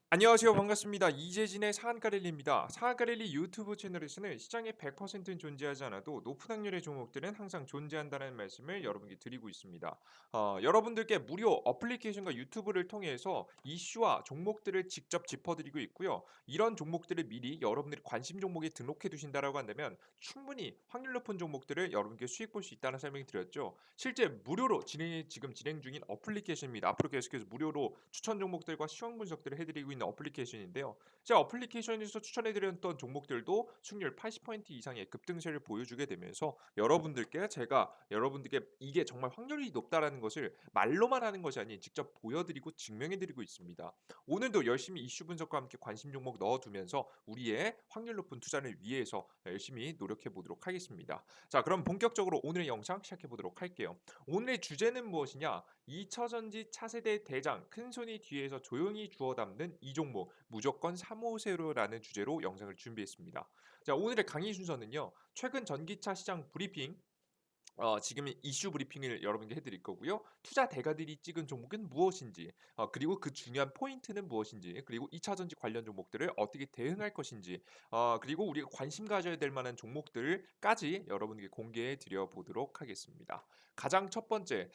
안녕하세요. 반갑습니다. 이재진의 상한가릴리입니다. 상한가릴리 유튜브 채널에서는 시장에 100%는 존재하지 않아도 높은 확률의 종목들은 항상 존재한다는 말씀을 여러분께 드리고 있습니다. 여러분들께 무료 어플리케이션과 유튜브를 통해서 이슈와 종목들을 직접 짚어드리고 있고요. 이런 종목들을 미리 여러분들이 관심 종목에 등록해 두신다라고 한다면 충분히 확률 높은 종목들을 여러분께 수익 볼 수 있다는 설명이 드렸죠. 실제 무료로 지금 진행 중인 어플리케이션입니다. 앞으로 계속해서 무료로 추천 종목들과 시황 분석들을 해드리고 있는 어플리케이션인데요. 제가 어플리케이션에서 추천해드렸던 종목들도 수익률 80% 이상의 급등세를 보여주게 되면서 제가 여러분들께 이게 정말 확률이 높다라는 것을 말로만 하는 것이 아닌 직접 보여드리고 증명해드리고 있습니다. 오늘도 열심히 이슈 분석과 함께 관심 종목 넣어두면서 우리의 확률 높은 투자를 위해서 열심히 노력해 보도록 하겠습니다. 자, 그럼 본격적으로 오늘의 영상 시작해 보도록 할게요. 오늘의 주제는 무엇이냐? 2차전지 차세대 대장 큰손이 뒤에서 조용히 주워 담는 이 종목 무조건 사모세요라는 주제로 영상을 준비했습니다. 자, 오늘의 강의 순서는요. 최근 전기차 시장 브리핑 지금 이슈 브리핑을 여러분께 해드릴 거고요. 투자 대가들이 찍은 종목은 무엇인지, 그리고 그 중요한 포인트는 무엇인지, 그리고 2차 전지 관련 종목들을 어떻게 대응할 것인지, 그리고 우리가 관심 가져야 될 만한 종목들까지 여러분께 공개해 드려 보도록 하겠습니다. 가장 첫 번째,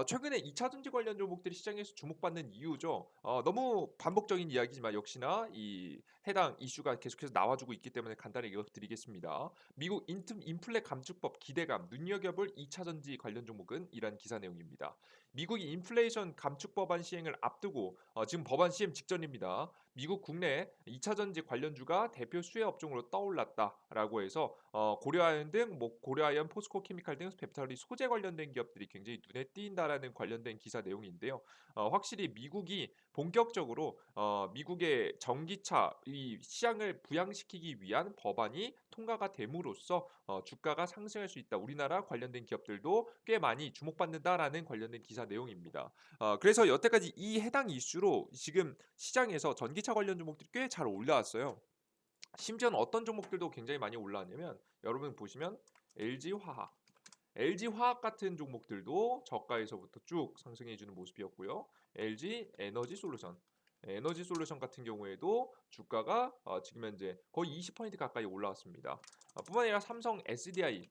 최근에 2차 전지 관련 종목들이 시장에서 주목받는 이유죠. 너무 반복적인 이야기지만 역시나 이 해당 이슈가 계속해서 나와주고 있기 때문에 간단하게 이어드리겠습니다. 미국 인플레 감축법 기대감 눈여겨볼 2차 전지 관련 종목은 이란 기사 내용입니다. 미국이 인플레이션 감축 법안 시행을 앞두고 지금 법안 시행 직전입니다. 미국 국내 2차 전지 관련주가 대표 수혜 업종으로 떠올랐다라고 해서 고려아연 등 고려아연, 포스코 케미칼 등 배터리 소재 관련된 기업들이 굉장히 눈에 띈다라는 관련된 기사 내용인데요. 확실히 미국이 본격적으로 미국의 전기차 이 시장을 부양시키기 위한 법안이 통과가 됨으로써 주가가 상승할 수 있다. 우리나라 관련된 기업들도 꽤 많이 주목받는다라는 관련된 기사 내용입니다. 그래서 여태까지 이 해당 이슈로 지금 시장에서 전기차 관련 종목들이 꽤 잘 올라왔어요. 심지어는 어떤 종목들도 굉장히 많이 올라왔냐면 여러분 보시면 LG화학 LG화학 같은 종목들도 저가에서부터 쭉 상승해 주는 모습이었고요. LG에너지솔루션 에너지솔루션 같은 경우에도 주가가 지금 현재 거의 20% 가까이 올라왔습니다. 뿐만 아니라 삼성 SDI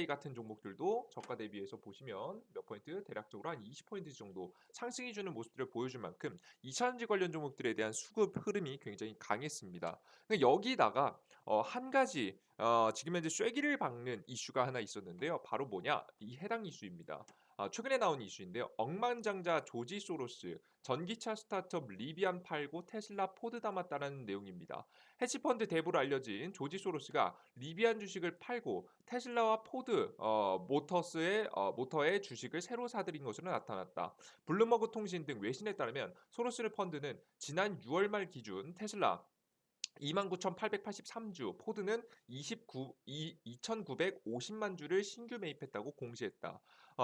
같은 종목들도 저가 대비해서 보시면 몇 포인트 대략적으로 한 20% 정도 상승해 주는 모습들을 보여줄 만큼 2차전지 관련 종목들에 대한 수급 흐름이 굉장히 강했습니다. 근데 여기다가 한 가지 지금 현재 쐐기를 박는 이슈가 하나 있었는데요. 바로 뭐냐? 이 해당 이슈입니다. 최근에 나온 이슈인데요. 억만장자 조지 소로스 전기차 스타트업 리비안 팔고 테슬라 포드 담았다라는 내용입니다. 해치펀드 대부로 알려진 조지 소로스가 리비안 주식을 팔고 테슬라와 포드 모터의 주식을 새로 사들인 것으로 나타났다. 블룸버그 통신 등 외신에 따르면 소로스 펀드는 지난 6월 말 기준 테슬라 29,883주, 포드는 2,950만 주를 신규 매입했다고 공시했다.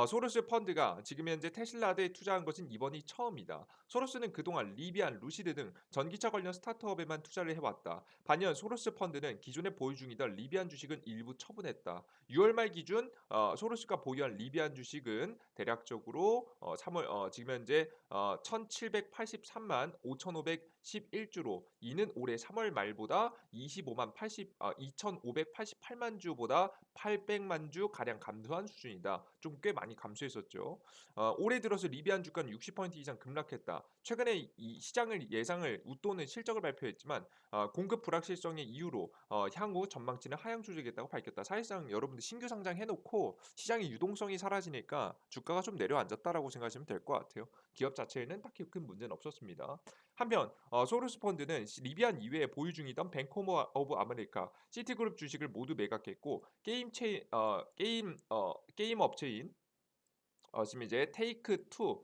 소로스 펀드가 지금 현재 테슬라에 투자한 것은 이번이 처음이다. 소로스는 그동안 리비안, 루시드 등 전기차 관련 스타트업에만 투자를 해왔다. 반면 소로스 펀드는 기존에 보유 중이던 리비안 주식은 일부 처분했다. 6월 말 기준 소로스가 보유한 리비안 주식은 대략적으로 3월 지금 현재 1,783만 5,511주로 이는 올해 3월 말보다 2,588만 주보다 800만 주 가량 감소한 수준이다. 좀 꽤 많이 감소했었죠. 올해 들어서 리비안 주가는 60% 이상 급락했다. 최근에 이 시장을 예상을 웃도는 실적을 발표했지만 공급 불확실성의 이유로 향후 전망치는 하향 조정했다고 밝혔다. 사실상 여러분들 신규 상장해놓고 시장의 유동성이 사라지니까 주가가 좀 내려앉았다라고 생각하시면 될 것 같아요. 기업 자체에는 딱히 큰 문제는 없었습니다. 한편 소로스 펀드는 리비안 이외에 보유 중이던 뱅크 오브 아메리카, 시티그룹 주식을 모두 매각했고 게임 업체인 지금 이제 테이크 투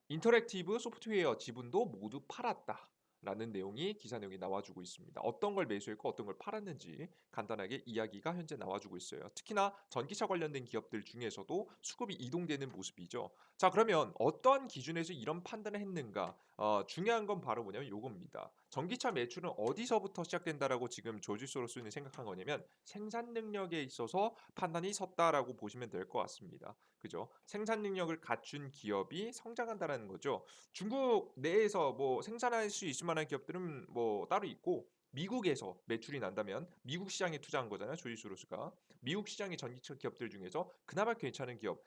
인터랙티브 소프트웨어 지분도 모두 팔았다. 라는 내용이 기사 내용이 나와주고 있습니다. 어떤 걸 매수했고 어떤 걸 팔았는지 간단하게 이야기가 현재 나와주고 있어요. 특히나 전기차 관련된 기업들 중에서도 수급이 이동되는 모습이죠. 자, 그러면 어떤 기준에서 이런 판단을 했는가? 중요한 건 바로 뭐냐면 요겁니다. 전기차 매출은 어디서부터 시작된다라고 지금 조지 소로스는 생각한 거냐면 생산 능력에 있어서 판단이 섰다라고 보시면 될 것 같습니다. 그죠? 생산 능력을 갖춘 기업이 성장한다라는 거죠. 중국 내에서 뭐 생산할 수 있을 만한 기업들은 뭐 따로 있고 미국에서 매출이 난다면 미국 시장에 투자한 거잖아요. 조지 소로스가. 미국 시장의 전기차 기업들 중에서 그나마 괜찮은 기업,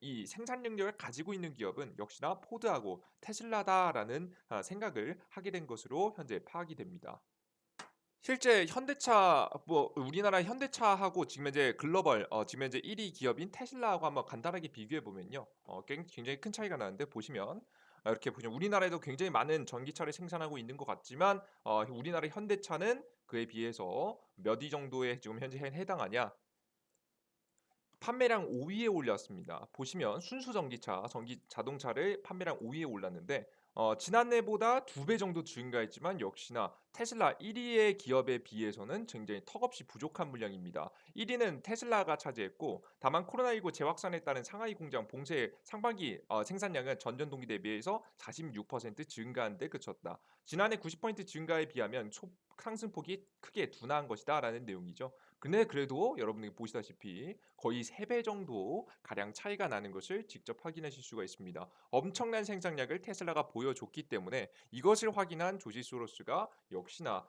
이 생산 능력을 가지고 있는 기업은 역시나 포드하고 테슬라다라는 생각을 하게 된 것으로 현재 파악이 됩니다. 실제 현대차 뭐 우리나라 현대차하고 지금 현재 글로벌 지금 현재 1위 기업인 테슬라하고 한번 간단하게 비교해 보면요. 굉장히 큰 차이가 나는데 보시면 이렇게 보시면 우리나라에도 굉장히 많은 전기차를 생산하고 있는 것 같지만 우리나라 현대차는 그에 비해서 몇 위 정도에 지금 현재 해당하냐? 판매량 5위에 올랐습니다. 보시면 순수 전기차, 전기 자동차를 판매량 5위에 올랐는데 지난해보다 2배 정도 증가했지만 역시나 테슬라 1위의 기업에 비해서는 굉장히 턱없이 부족한 물량입니다. 1위는 테슬라가 차지했고 다만 코로나19 재확산에 따른 상하이 공장 봉쇄 상반기 생산량은 전년 동기 대비해서 46% 증가한 데 그쳤다. 지난해 90% 증가에 비하면 상승폭이 크게 둔화한 것이다라는 내용이죠. 근데 그래도 여러분들이 보시다시피 거의 3배 정도 가량 차이가 나는 것을 직접 확인하실 수가 있습니다. 엄청난 생산량을 테슬라가 보여줬기 때문에 이것을 확인한 조지 소로스가 역시나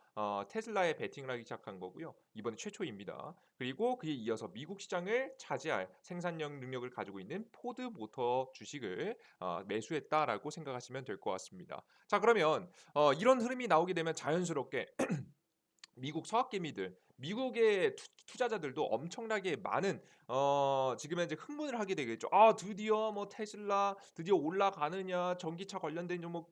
테슬라에 베팅을 하기 시작한 거고요. 이번에 최초입니다. 그리고 그에 이어서 미국 시장을 차지할 생산력 능력을 가지고 있는 포드 모터 주식을 매수했다라고 생각하시면 될 것 같습니다. 자, 그러면 이런 흐름이 나오게 되면 자연스럽게 미국 서학개미들, 미국의 투자자들도 엄청나게 많은 지금 현재 흥분을 하게 되겠죠. 아, 드디어 뭐 테슬라 드디어 올라가느냐, 전기차 관련된 종목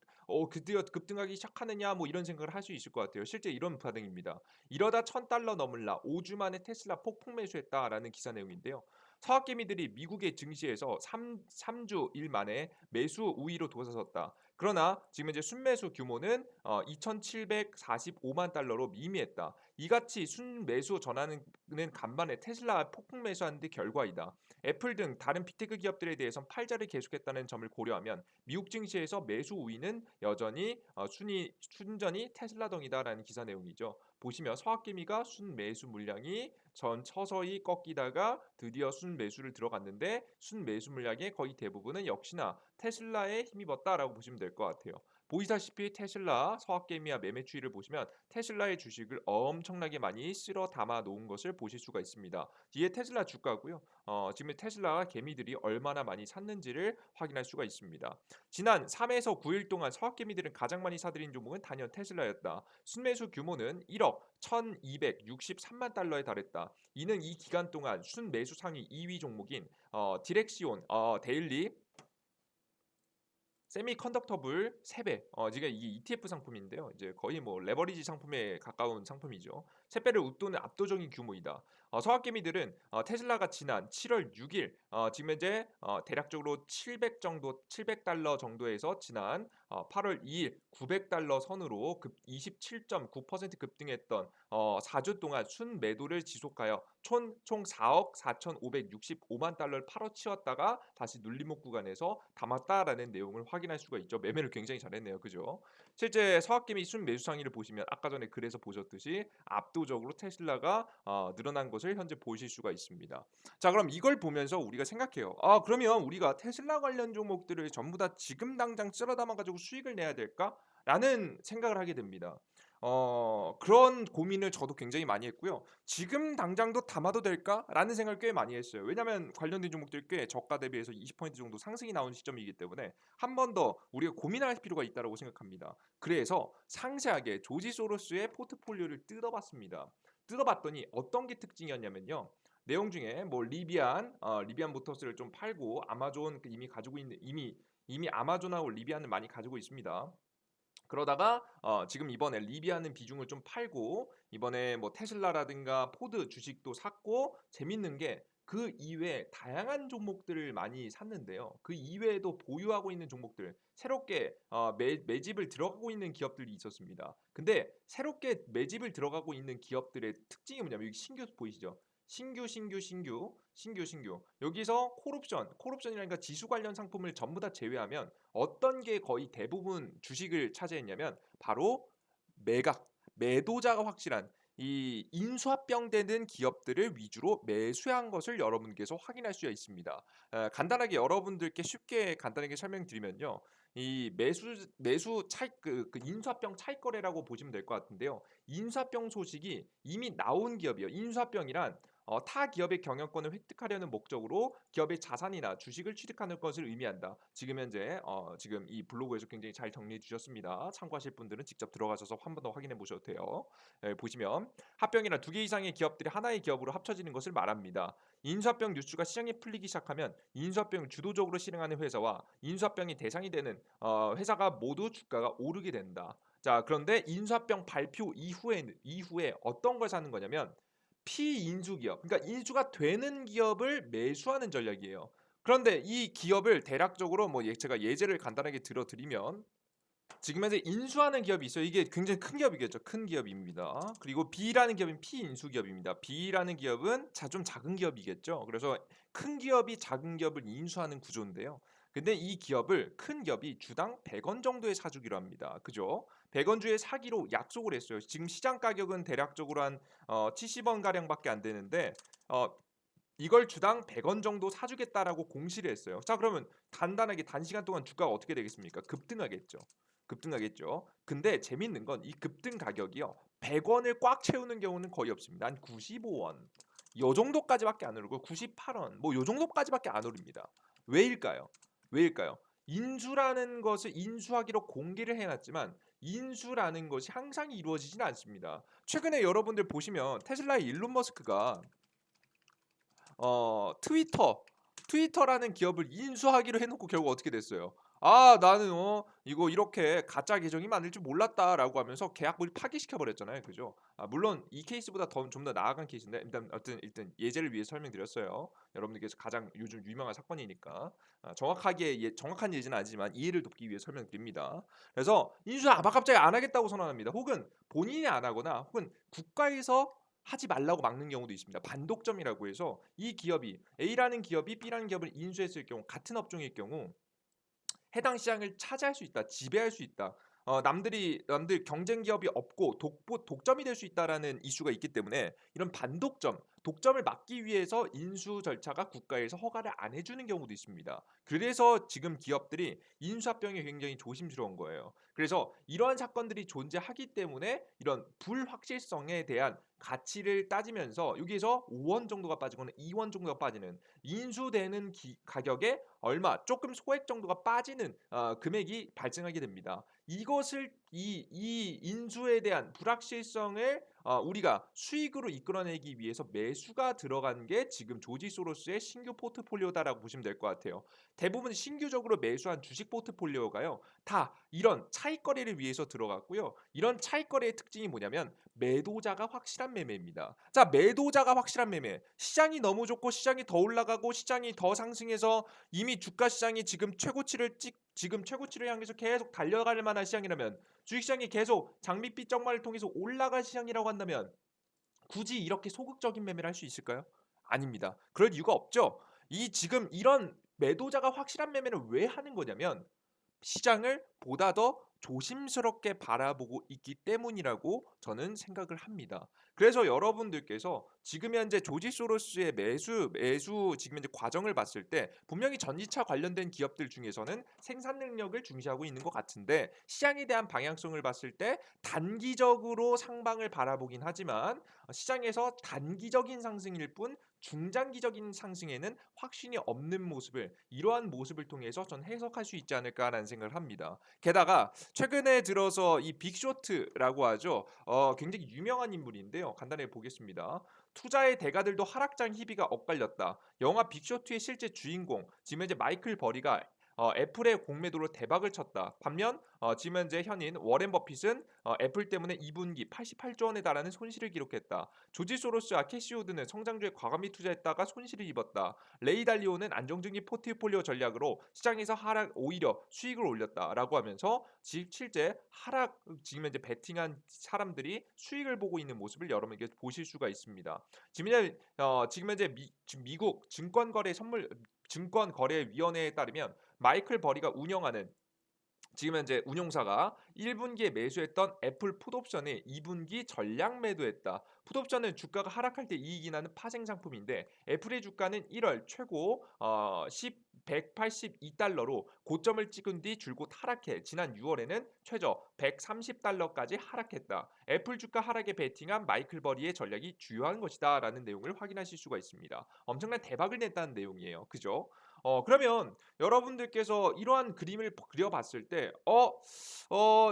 드디어 급등하기 시작하느냐, 뭐 이런 생각을 할 수 있을 것 같아요. 실제 이런 반응입니다. 이러다 1,000달러 넘을라 5주 만에 테슬라 폭풍 매수했다라는 기사 내용인데요. 서학개미들이 미국의 증시에서 3주 일 만에 매수 우위로 돌아섰다. 그러나 지금 이제 순매수 규모는 2,745만 달러로 미미했다. 이같이 순매수 전환은 간만에 테슬라 폭풍 매수한 데 결과이다. 애플 등 다른 빅테크 기업들에 대해선 팔자를 계속했다는 점을 고려하면 미국 증시에서 매수 우위는 여전히 순전히 테슬라덩이다라는 기사 내용이죠. 보시면 서학개미가 순매수 물량이 전 서서히 꺾이다가 드디어 순매수를 들어갔는데 순매수 물량의 거의 대부분은 역시나 테슬라에 힘입었다라고 보시면 될 것 같아요. 보이다시피 테슬라 서학개미와 매매 추이를 보시면 테슬라의 주식을 엄청나게 많이 쓸어 담아 놓은 것을 보실 수가 있습니다. 뒤에 테슬라 주가고요. 지금 테슬라 개미들이 얼마나 많이 샀는지를 확인할 수가 있습니다. 지난 3에서 9일 동안 서학개미들은 가장 많이 사들인 종목은 단연 테슬라였다. 순매수 규모는 1억 1,263만 달러에 달했다. 이는 이 기간 동안 순매수 상위 2위 종목인 디렉시온 데일리 세미컨덕터블 3배. 지금 이게 ETF 상품인데요. 이제 거의 뭐 레버리지 상품에 가까운 상품이죠. 3배를 웃도는 압도적인 규모이다. 서학개미들은 테슬라가 지난 7월 6일 지금 현재 대략적으로 700달러 정도에서 지난 8월 2일 900달러 선으로 급 27.9% 급등했던 4주 동안 순매도를 지속하여 총 4억 4,565만 달러를 팔아치웠다가 다시 눌림목 구간에서 담았다라는 내용을 확인할 수가 있죠. 매매를 굉장히 잘했네요. 그죠? 실제 서학개미 순매수 상위를 보시면 아까 전에 글에서 보셨듯이 압도적으로 테슬라가 늘어난 것을 현재 보실 수가 있습니다. 자, 그럼 이걸 보면서 우리가 생각해요. 아, 그러면 우리가 테슬라 관련 종목들을 전부 다 지금 당장 쓸어 담아 가지고 수익을 내야 될까? 라는 생각을 하게 됩니다. 그런 고민을 저도 굉장히 많이 했고요. '지금 당장도 담아도 될까?'라는 생각을 꽤 많이 했어요. 왜냐하면 관련된 종목들이 꽤 저가 대비해서 20% 정도 상승이 나온 시점이기 때문에 한 번 더 우리가 고민할 필요가 있다고 생각합니다. 그래서 상세하게 조지 소로스의 포트폴리오를 뜯어봤습니다. 뜯어봤더니 어떤 게 특징이었냐면요. 내용 중에 뭐 리비안 모터스를 좀 팔고 아마존 이미 가지고 있는 이미 아마존하고 리비안을 많이 가지고 있습니다. 그러다가 지금 이번에 리비아는 비중을 좀 팔고 이번에 뭐 테슬라라든가 포드 주식도 샀고 재밌는 게 그 이외에 다양한 종목들을 많이 샀는데요. 그 이외에도 보유하고 있는 종목들 새롭게 매집을 들어가고 있는 기업들이 있었습니다. 근데 새롭게 매집을 들어가고 있는 기업들의 특징이 뭐냐면 여기 신규 보이시죠? 신규. 여기서 콜옵션이라니까 지수 관련 상품을 전부 다 제외하면 어떤 게 거의 대부분 주식을 차지했냐면 바로 매각, 매도자가 확실한 이 인수합병되는 기업들을 위주로 매수한 것을 여러분께서 확인할 수가 있습니다. 간단하게 여러분들께 쉽게 간단하게 설명드리면요. 이 매수 차익 그 인수합병 차익 거래라고 보시면 될 것 같은데요. 인수합병 소식이 이미 나온 기업이요. 인수합병이란 타 기업의 경영권을 획득하려는 목적으로 기업의 자산이나 주식을 취득하는 것을 의미한다. 지금 현재 지금 이 블로그에서 굉장히 잘 정리해 주셨습니다. 참고하실 분들은 직접 들어가셔서 한 번 더 확인해 보셔도 돼요. 보시면 합병이란 두 개 이상의 기업들이 하나의 기업으로 합쳐지는 것을 말합니다. 인수합병 뉴스가 시장에 풀리기 시작하면 인수합병을 주도적으로 실행하는 회사와 인수합병이 대상이 되는 회사가 모두 주가가 오르게 된다. 자, 그런데 인수합병 발표 이후에 어떤 걸 사는 거냐면 피인수 기업, 그러니까 인수가 되는 기업을 매수하는 전략이에요. 그런데 이 기업을 대략적으로 뭐 제가 예제를 간단하게 들어드리면 지금 현재 인수하는 기업이 있어요. 이게 굉장히 큰 기업이겠죠. 큰 기업입니다. 그리고 B라는 기업은 피인수 기업입니다. B라는 기업은 좀 작은 기업이겠죠. 그래서 큰 기업이 작은 기업을 인수하는 구조인데요. 근데 이 기업을 큰 기업이 주당 100원 정도에 사주기로 합니다. 그죠? 100원 주에 사기로 약속을 했어요. 지금 시장 가격은 대략적으로 한 70원 가량밖에 안 되는데 어, 이걸 주당 100원 정도 사주겠다라고 공시를 했어요. 자, 그러면 간단하게 단시간 동안 주가가 어떻게 되겠습니까? 급등하겠죠. 급등하겠죠. 근데 재밌는 건 이 급등 가격이요. 100원을 꽉 채우는 경우는 거의 없습니다. 한 95원. 요 정도까지밖에 안 오르고 98원. 뭐 요 정도까지밖에 안 오릅니다. 왜일까요? 왜일까요? 인수라는 것을 인수하기로 공개를 해놨지만 인수라는 것이 항상 이루어지지는 않습니다. 최근에 여러분들 보시면 테슬라의 일론 머스크가 트위터라는 기업을 인수하기로 해놓고 결국 어떻게 됐어요? 아, 나는 이거 이렇게 가짜 계정이 많을 줄 몰랐다라고 하면서 계약을 파기시켜 버렸잖아요, 그죠? 물론 이 케이스보다 좀 더 나아간 케이스인데 일단 예제를 위해 설명드렸어요. 여러분들께서 가장 요즘 유명한 사건이니까 정확한 예제는 아니지만 이해를 돕기 위해 설명드립니다. 그래서 인수 아마 갑자기 안 하겠다고 선언합니다. 혹은 본인이 안 하거나 혹은 국가에서 하지 말라고 막는 경우도 있습니다. 반독점이라고 해서 이 기업이 A라는 기업이 B라는 기업을 인수했을 경우 같은 업종일 경우 해당 시장을 차지할 수 있다. 지배할 수 있다. 남들 경쟁 기업이 없고 독점이 될 수 있다라는 이슈가 있기 때문에 이런 반독점, 독점을 막기 위해서 인수 절차가 국가에서 허가를 안 해주는 경우도 있습니다. 그래서 지금 기업들이 인수합병이 굉장히 조심스러운 거예요. 그래서 이러한 사건들이 존재하기 때문에 이런 불확실성에 대한 가치를 따지면서 여기에서 5원 정도가 빠지거나 2원 정도가 빠지는 인수되는 가격에 얼마 조금 소액 정도가 빠지는 금액이 발생하게 됩니다. 이것을 이 인수에 대한 불확실성을 우리가 수익으로 이끌어내기 위해서 매수가 들어간 게 지금 조지 소로스의 신규 포트폴리오다라고 보시면 될 것 같아요. 대부분 신규적으로 매수한 주식 포트폴리오가요. 다 이런 차익거래를 위해서 들어갔고요. 이런 차익거래의 특징이 뭐냐면 매도자가 확실한 매매입니다. 자, 매도자가 확실한 매매. 시장이 너무 좋고 시장이 더 올라가고 시장이 더 상승해서 이미 주가 시장이 지금 최고치를 향해서 계속 달려갈 만한 시장이라면 주식시장이 계속 장밋빛 정말을 통해서 올라갈 시장이라고 한다면 굳이 이렇게 소극적인 매매를 할 수 있을까요? 아닙니다. 그럴 이유가 없죠. 이 지금 이런 매도자가 확실한 매매를 왜 하는 거냐면 시장을 보다 더 조심스럽게 바라보고 있기 때문이라고 저는 생각을 합니다. 그래서 여러분들께서 지금 현재 조지 소로스의 매수 지금 현재 과정을 봤을 때 분명히 전기차 관련된 기업들 중에서는 생산 능력을 중시하고 있는 것 같은데 시장에 대한 방향성을 봤을 때 단기적으로 상방을 바라보긴 하지만 시장에서 단기적인 상승일 뿐 중장기적인 상승에는 확신이 없는 모습을 이러한 모습을 통해서 전 해석할 수 있지 않을까라는 생각을 합니다. 게다가 최근에 들어서 이 빅쇼트라고 하죠. 굉장히 유명한 인물인데요. 간단히 보겠습니다. 투자의 대가들도 하락장 희비가 엇갈렸다. 영화 빅쇼트의 실제 주인공 지금 현재 마이클 버리가 애플의 공매도로 대박을 쳤다. 반면 지금 현재 현인 워렌 버핏은 애플 때문에 2분기 88조 원에 달하는 손실을 기록했다. 조지 소로스와 캐시 우드는 성장주에 과감히 투자했다가 손실을 입었다. 레이 달리오는 안정적인 포트폴리오 전략으로 시장에서 오히려 수익을 올렸다라고 하면서 실제 지금 현재 베팅한 사람들이 수익을 보고 있는 모습을 여러분에게 보실 수가 있습니다. 지금 현재 미국 증권거래위원회에 따르면 마이클 버리가 운영하는 지금 현재 운용사가 1분기에 매수했던 애플 풋옵션을 2분기 전량 매도했다. 풋옵션은 주가가 하락할 때 이익이 나는 파생 상품인데 애플의 주가는 1월 최고 182달러로 고점을 찍은 뒤 줄곧 하락해 지난 6월에는 최저 130달러까지 하락했다. 애플 주가 하락에 베팅한 마이클 버리의 전략이 주요한 것이다 라는 내용을 확인하실 수가 있습니다. 엄청난 대박을 냈다는 내용이에요. 그죠? 그러면 여러분들께서 이러한 그림을 그려봤을 때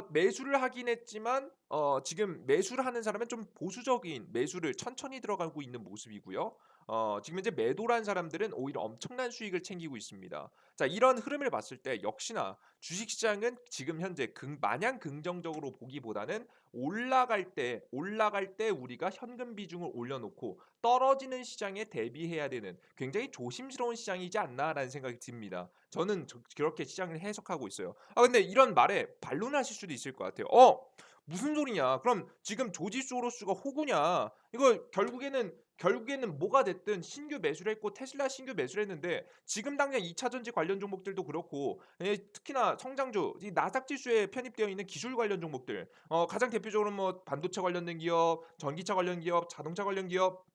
매수를 하긴 했지만 지금 매수를 하는 사람은 좀 보수적인 매수를 천천히 들어가고 있는 모습이고요. 지금 현재 매도란 사람들은 오히려 엄청난 수익을 챙기고 있습니다. 자, 이런 흐름을 봤을 때 역시나 주식시장은 지금 현재 마냥 긍정적으로 보기보다는 올라갈 때 우리가 현금 비중을 올려놓고 떨어지는 시장에 대비해야 되는 굉장히 조심스러운 시장이지 않나라는 생각이 듭니다. 저는 그렇게 시장을 해석하고 있어요. 근데 이런 말에 반론하실 수도 있을 것 같아요. 무슨 소리냐? 그럼 지금 조지 소로스가 호구냐? 이거 결국에는 뭐가 됐든 신규 매수를 했고 테슬라 신규 매수를 했는데 지금 당장 2차 전지 관련 종목들도 그렇고 특히나 성장주 이 나스닥 지수에 편입되어 있는 기술 관련 종목들 가장 대표적으로 뭐 반도체 관련된 기업, 전기차 관련 기업, 자동차 관련 기업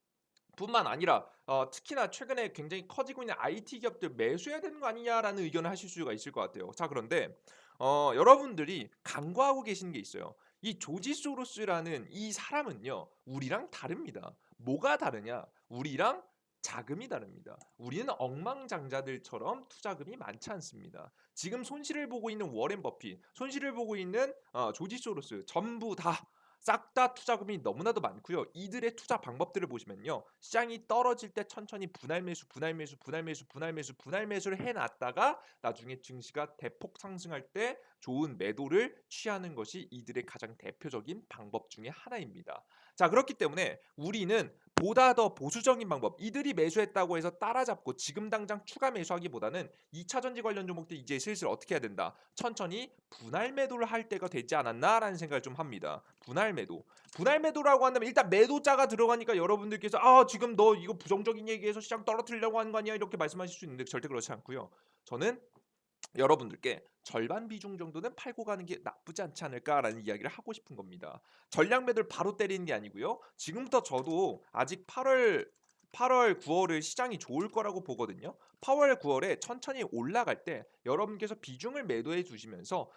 뿐만 아니라 특히나 최근에 굉장히 커지고 있는 IT 기업들 매수해야 되는 거 아니냐라는 의견을 하실 수가 있을 것 같아요. 자, 그런데 여러분들이 간과하고 계신 게 있어요. 이 조지 소로스라는 이 사람은요, 우리랑 다릅니다. 뭐가 다르냐? 우리랑 자금이 다릅니다. 우리는 억망장자들처럼 투자금이 많지 않습니다. 지금 손실을 보고 있는 워렌 버핏, 손실을 보고 있는 조지 소로스 전부 다 싹 다 투자금이 너무나도 많고요. 이들의 투자 방법들을 보시면요. 시장이 떨어질 때 천천히 분할 매수, 분할 매수, 분할 매수, 분할 매수, 분할 매수를 해놨다가 나중에 증시가 대폭 상승할 때 좋은 매도를 취하는 것이 이들의 가장 대표적인 방법 중에 하나입니다. 자, 그렇기 때문에 우리는 보다 더 보수적인 방법, 이들이 매수했다고 해서 따라잡고 지금 당장 추가 매수하기보다는 2차 전지 관련 종목들 이제 슬슬 어떻게 해야 된다. 천천히 분할 매도를 할 때가 되지 않았나라는 생각을 좀 합니다. 분할 매도. 분할 매도라고 한다면 일단 매도자가 들어가니까 여러분들께서 지금 너 이거 부정적인 얘기해서 시장 떨어뜨리려고 하는 거 아니야? 이렇게 말씀하실 수 있는데 절대 그렇지 않고요. 저는 여러분들께 절반 비중 정도는 팔고 가는 게 나쁘지 않지 않을까라는 이야기를 하고 싶은 겁니다. 전량 매도를 바로 때리는 게 아니고요. 지금부터 저도 아직 8월, 9월을 시장이 좋을 거라고 보거든요. 8월, 9월에 천천히 올라갈 때 여러분께서 비중을 매도해 주시면서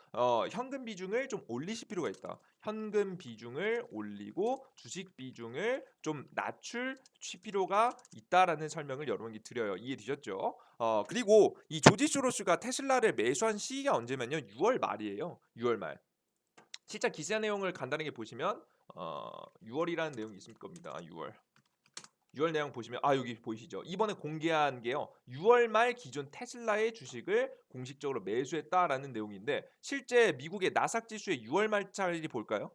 현금 비중을 좀 올리실 필요가 있다. 현금 비중을 올리고 주식 비중을 좀 낮출 필요가 있다라는 설명을 여러분께 드려요. 이해되셨죠? 그리고 이 조지 소로스가 테슬라를 매수한 시기가 언제면요. 6월 말이에요. 6월 말. 실제 기사 내용을 간단하게 보시면 6월이라는 내용이 있을 겁니다. 6월 내용 보시면 여기 보이시죠? 이번에 공개한 게요. 6월 말 기준 테슬라의 주식을 공식적으로 매수했다라는 내용인데 실제 미국의 나스닥 지수의 6월 말 차례 볼까요?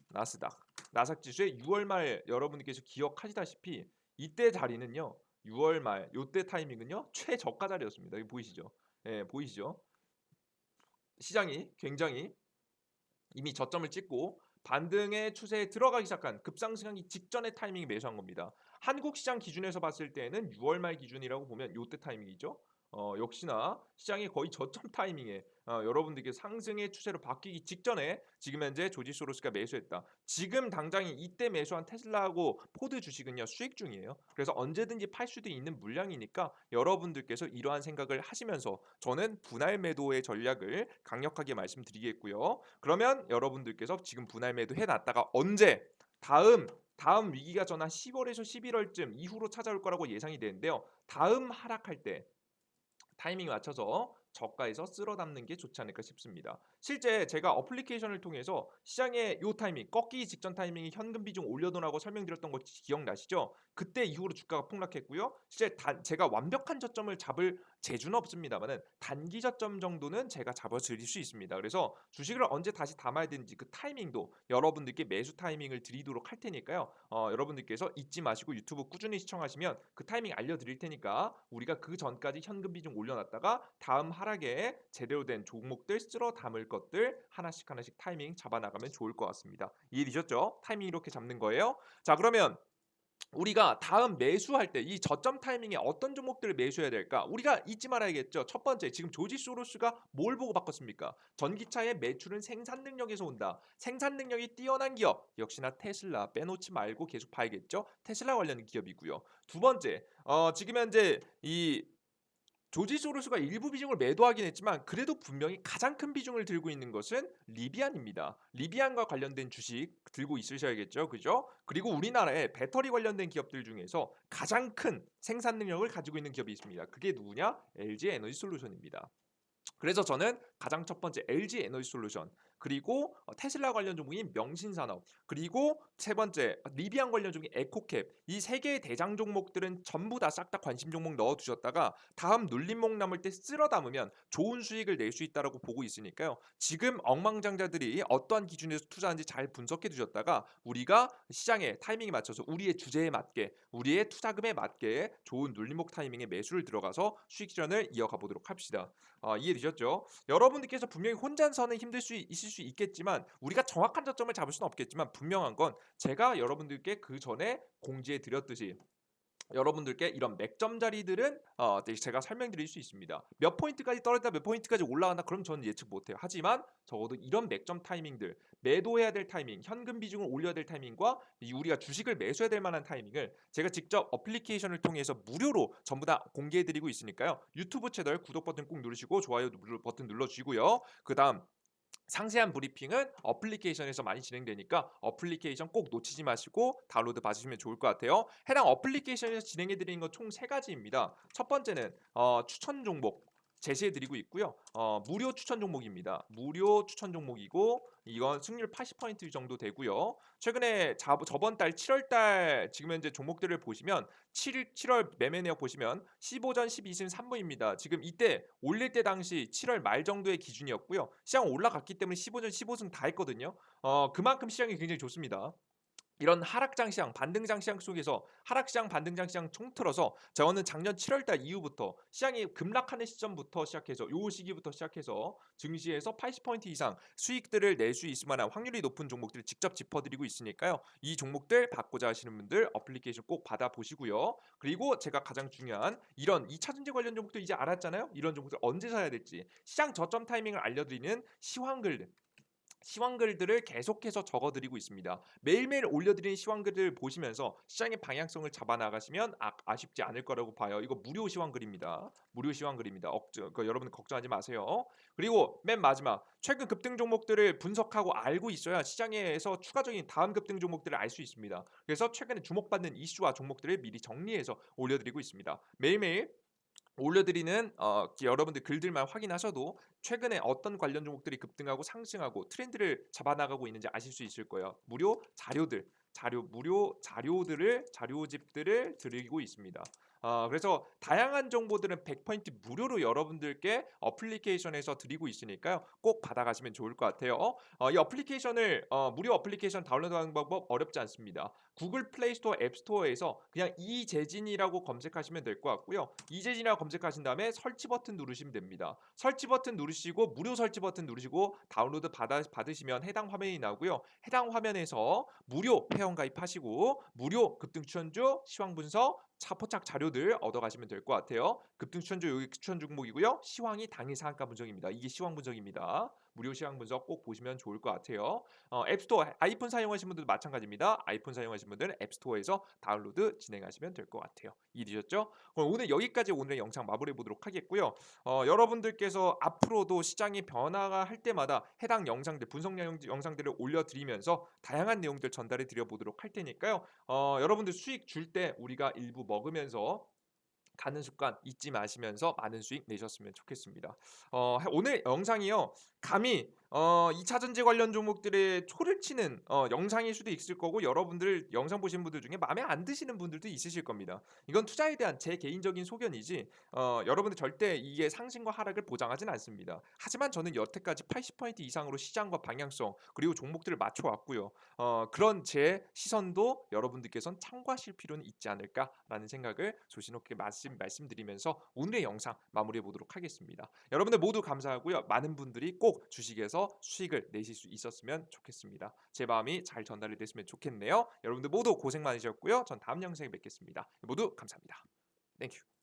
나스닥 지수의 6월 말 여러분께서 기억하시다시피 이때 자리는요. 6월 말 요때 타이밍은요. 최저가 자리였습니다. 여기 보이시죠? 예, 보이시죠? 시장이 굉장히 이미 저점을 찍고 반등의 추세에 들어가기 시작한 급상승하기 직전의 타이밍에 매수한 겁니다. 한국 시장 기준에서 봤을 때는 6월 말 기준이라고 보면 요때 타이밍이죠. 역시나 시장이 거의 저점 타이밍에 여러분들께 상승의 추세로 바뀌기 직전에 지금 현재 조지 소로스가 매수했다. 지금 당장이 이때 매수한 테슬라하고 포드 주식은요 수익 중이에요. 그래서 언제든지 팔 수도 있는 물량이니까 여러분들께서 이러한 생각을 하시면서 저는 분할 매도의 전략을 강력하게 말씀드리겠고요. 그러면 여러분들께서 지금 분할 매도 해놨다가 언제 다음 위기가 전한 10월에서 11월쯤 이후로 찾아올 거라고 예상이 되는데요. 다음 하락할 때 타이밍에 맞춰서 저가에서 쓸어 담는 게 좋지 않을까 싶습니다. 실제 제가 어플리케이션을 통해서 시장의 요 타이밍, 꺾이기 직전 타이밍에 현금 비중 올려놓으라고 설명드렸던 거 기억나시죠? 그때 이후로 주가가 폭락했고요. 실제 제가 완벽한 저점을 잡을 재주는 없습니다만은 단기 저점 정도는 제가 잡아드릴 수 있습니다. 그래서 주식을 언제 다시 담아야 되는지 그 타이밍도 여러분들께 매수 타이밍을 드리도록 할 테니까요. 여러분들께서 잊지 마시고 유튜브 꾸준히 시청하시면 그 타이밍 알려드릴 테니까 우리가 그 전까지 현금 비중 올려놨다가 다음 하락에 제대로 된 종목들 쓸어 담을 것들 하나씩 하나씩 타이밍 잡아나가면 좋을 것 같습니다. 이해되셨죠? 타이밍 이렇게 잡는 거예요. 자, 그러면 우리가 다음 매수할 때 이 저점 타이밍에 어떤 종목들을 매수해야 될까? 우리가 잊지 말아야겠죠. 첫 번째, 지금 조지 소로스가 뭘 보고 바꿨습니까? 전기차의 매출은 생산 능력에서 온다. 생산 능력이 뛰어난 기업, 역시나 테슬라 빼놓지 말고 계속 봐야겠죠. 테슬라 관련 기업이고요. 두 번째, 지금 현재 이 조지 소로스가 일부 비중을 매도하긴 했지만 그래도 분명히 가장 큰 비중을 들고 있는 것은 리비안입니다. 리비안과 관련된 주식 들고 있으셔야겠죠. 그죠? 그리고 우리나라의 배터리 관련된 기업들 중에서 가장 큰 생산 능력을 가지고 있는 기업이 있습니다. 그게 누구냐? LG 에너지 솔루션입니다. 그래서 저는 가장 첫 번째 LG 에너지 솔루션, 그리고 테슬라 관련 종목인 명신산업, 그리고 세 번째 리비안 관련 종목인 에코캡, 이 세 개의 대장 종목들은 전부 다 싹 다 관심 종목 넣어 두셨다가 다음 눌림목 남을 때 쓸어 담으면 좋은 수익을 낼 수 있다라고 보고 있으니까요. 지금 억망장자들이 어떠한 기준에서 투자하는지 잘 분석해 두셨다가 우리가 시장의 타이밍에 맞춰서 우리의 주제에 맞게, 우리의 투자금에 맞게 좋은 눌림목 타이밍에 매수를 들어가서 수익 실현을 이어가 보도록 합시다. 이해되셨죠? 여러분들께서 분명히 혼자서는 힘들 수 있을 수 있겠지만 우리가 정확한 저점을 잡을 수는 없겠지만 분명한 건 제가 여러분들께 그 전에 공지해 드렸듯이 여러분들께 이런 맥점 자리들은 제가 설명드릴 수 있습니다. 몇 포인트까지 떨어졌다 몇 포인트까지 올라간다 그럼 저는 예측 못해요. 하지만 적어도 이런 맥점 타이밍들, 매도해야 될 타이밍, 현금 비중을 올려야 될 타이밍과 우리가 주식을 매수해야 될 만한 타이밍을 제가 직접 어플리케이션을 통해서 무료로 전부 다 공개해드리고 있으니까요. 유튜브 채널 구독 버튼 꼭 누르시고 좋아요 버튼 눌러주시고요. 그 다음 상세한 브리핑은 어플리케이션에서 많이 진행되니까 어플리케이션 꼭 놓치지 마시고 다운로드 받으시면 좋을 것 같아요. 해당 어플리케이션에서 진행해 드리는 건 총 세 가지입니다. 첫 번째는 추천 종목 제시해 드리고 있고요. 무료 추천 종목입니다. 무료 추천 종목이고 이건 승률 80% 정도 되고요. 최근에 저번 달 7월 달 지금 현재 종목들을 보시면 7월 매매 내역 보시면 15전 12승 3무입니다. 지금 이때 올릴 때 당시 7월 말 정도의 기준이었고요. 시장 올라갔기 때문에 15전 15승 다 했거든요. 그만큼 시장이 굉장히 좋습니다. 이런 하락장 시장, 반등장 시장 속에서 하락시장, 반등장 시장 통틀어서 저는 작년 7월 달 이후부터 시장이 급락하는 시점부터 시작해서 요 시기부터 시작해서 증시에서 80포인트 이상 수익들을 낼 수 있을 만한 확률이 높은 종목들을 직접 짚어드리고 있으니까요. 이 종목들 받고자 하시는 분들 어플리케이션 꼭 받아보시고요. 그리고 제가 가장 중요한 이런 2차전지 관련 종목도 이제 알았잖아요. 이런 종목들 언제 사야 될지 시장 저점 타이밍을 알려드리는 시황글들을 계속해서 적어드리고 있습니다. 매일매일 올려드리는 시황글을 보시면서 시장의 방향성을 잡아나가시면 아쉽지 않을 거라고 봐요. 이거 무료 시황글입니다. 무료 시황글입니다. 여러분 걱정하지 마세요. 그리고 맨 마지막 최근 급등 종목들을 분석하고 알고 있어야 시장에서 추가적인 다음 급등 종목들을 알 수 있습니다. 그래서 최근에 주목받는 이슈와 종목들을 미리 정리해서 올려드리고 있습니다. 매일매일 올려드리는 여러분들 글들만 확인하셔도 최근에 어떤 관련 종목들이 급등하고 상승하고 트렌드를 잡아나가고 있는지 아실 수 있을 거예요. 무료 자료집들을 드리고 있습니다. 그래서 다양한 정보들은 100포인트 무료로 여러분들께 어플리케이션에서 드리고 있으니까요. 꼭 받아가시면 좋을 것 같아요. 이 어플리케이션을 무료 어플리케이션 다운로드하는 방법 어렵지 않습니다. 구글 플레이 스토어 앱 스토어에서 그냥 이재진이라고 검색하시면 될 것 같고요. 이재진이라고 검색하신 다음에 설치 버튼 누르시면 됩니다. 설치 버튼 누르시고 무료 설치 버튼 누르시고 다운로드 받으시면 해당 화면이 나오고요. 해당 화면에서 무료 회원 가입하시고 무료 급등 추천주 시황 분석 포착 자료들 얻어가시면 될 것 같아요. 급등 추천주 여기 추천 종목이고요. 시황이 당일 상한가 분석입니다. 이게 시황 분석입니다. 무료 시황 분석 꼭 보시면 좋을 것 같아요. 앱스토어 아이폰 사용하시는 분들도 마찬가지입니다. 아이폰 사용하시는 분들은 앱스토어에서 다운로드 진행하시면 될 것 같아요. 이해되셨죠? 그럼 오늘 여기까지 오늘의 영상 마무리해 보도록 하겠고요. 여러분들께서 앞으로도 시장이 변화가 할 때마다 해당 영상들 분석 영상들을 올려드리면서 다양한 내용들 전달해 드려 보도록 할 테니까요. 여러분들 수익 줄 때 우리가 일부 먹으면서 가는 습관 잊지 마시면서 많은 수익 내셨으면 좋겠습니다. 오늘 영상이요. 감히 2차 전지 관련 종목들의 초를 치는 영상일 수도 있을 거고 여러분들 영상 보신 분들 중에 마음에 안 드시는 분들도 있으실 겁니다. 이건 투자에 대한 제 개인적인 소견이지 여러분들 절대 이게 상승과 하락을 보장하진 않습니다. 하지만 저는 여태까지 80포인트 이상으로 시장과 방향성 그리고 종목들을 맞춰 왔고요. 그런 제 시선도 여러분들께서는 참고하실 필요는 있지 않을까라는 생각을 조심스럽게 말씀드리면서 오늘의 영상 마무리해 보도록 하겠습니다. 여러분들 모두 감사하고요. 많은 분들이 꼭 주식에서 하셔서 수익을 내실 수 있었으면 좋겠습니다. 제 마음이 잘 전달이 됐으면 좋겠네요. 여러분들 모두 고생 많으셨고요. 전 다음 영상에 뵙겠습니다. 모두 감사합니다. 땡큐.